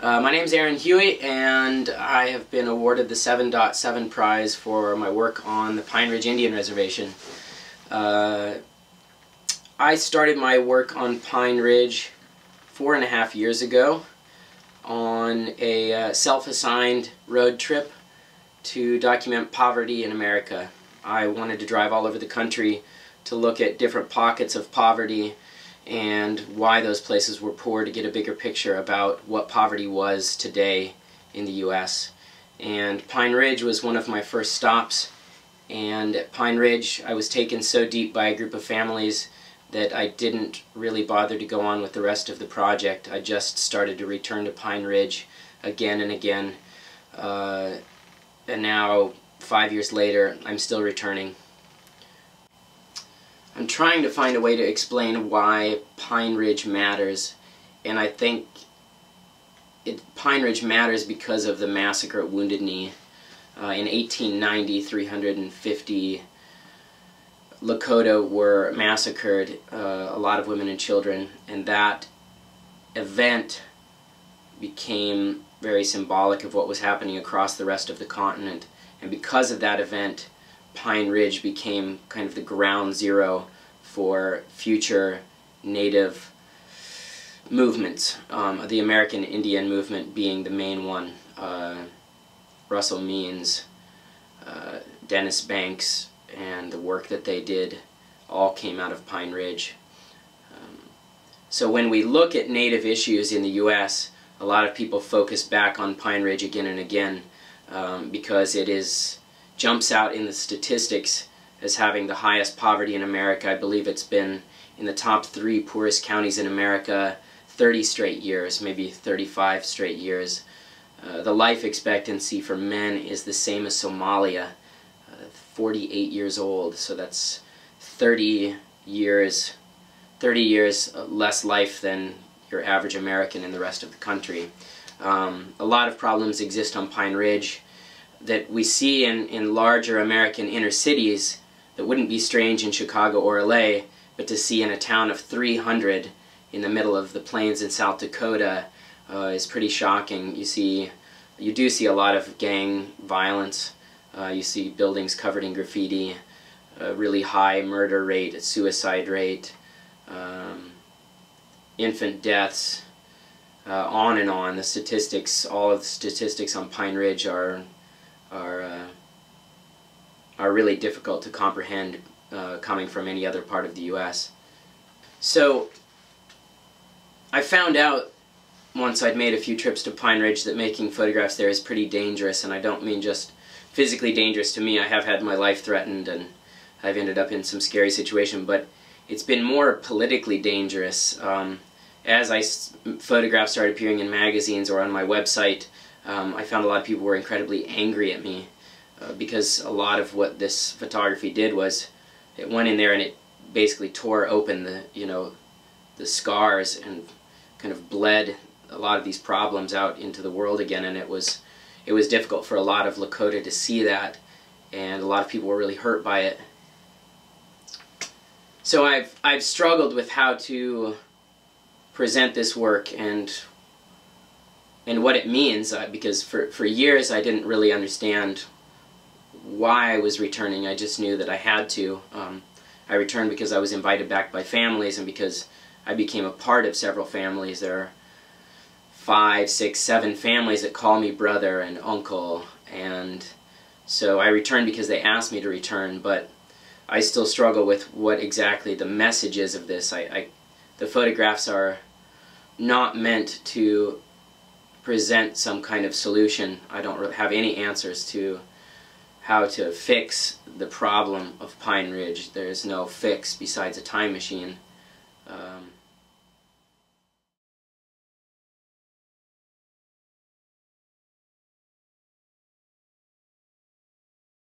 My name is Aaron Huey, and I have been awarded the 7.7 prize for my work on the Pine Ridge Indian Reservation. I started my work on Pine Ridge 4.5 years ago on a self-assigned road trip to document poverty in America. I wanted to drive all over the country to look at different pockets of poverty and why those places were poor, to get a bigger picture about what poverty was today in the U.S. And Pine Ridge was one of my first stops, and at Pine Ridge I was taken so deep by a group of families that I didn't really bother to go on with the rest of the project. I just started to return to Pine Ridge again and again, and now 5 years later I'm still returning. I'm trying to find a way to explain why Pine Ridge matters, and I think Pine Ridge matters because of the massacre at Wounded Knee. In 1890, 350 Lakota were massacred, a lot of women and children, and that event became very symbolic of what was happening across the rest of the continent. And because of that event, Pine Ridge became kind of the ground zero for future Native movements, the American Indian movement being the main one. Russell Means, Dennis Banks, and the work that they did all came out of Pine Ridge. So when we look at Native issues in the U.S., a lot of people focus back on Pine Ridge again and again because it jumps out in the statistics as having the highest poverty in America. I believe it's been in the top 3 poorest counties in America 30 straight years, maybe 35 straight years. The life expectancy for men is the same as Somalia, 48 years old, so that's 30 years less life than your average American in the rest of the country. A lot of problems exist on Pine Ridge that we see in larger American inner cities that wouldn't be strange in Chicago or LA, but to see in a town of 300 in the middle of the plains in South Dakota is pretty shocking. You do see a lot of gang violence. You see buildings covered in graffiti, a really high murder rate, suicide rate, infant deaths, on and on. The statistics, all of the statistics on Pine Ridge are really difficult to comprehend coming from any other part of the U.S. So I found out once I'd made a few trips to Pine Ridge that making photographs there is pretty dangerous, and I don't mean just physically dangerous to me. I have had my life threatened and I've ended up in some scary situation, but it's been more politically dangerous. As photographs started appearing in magazines or on my website, I found a lot of people were incredibly angry at me because a lot of what this photography did was it went in there and it basically tore open the scars and kind of bled a lot of these problems out into the world again, and it was difficult for a lot of Lakota to see that, and a lot of people were really hurt by it. So I've struggled with how to present this work and what it means, because for years I didn't really understand why I was returning. I just knew that I had to. I returned because I was invited back by families, and because I became a part of several families. There are 5, 6, 7 families that call me brother and uncle, and so I returned because they asked me to return, but I still struggle with what exactly the message is of this. The photographs are not meant to present some kind of solution. I don't really have any answers to how to fix the problem of Pine Ridge. There's no fix besides a time machine.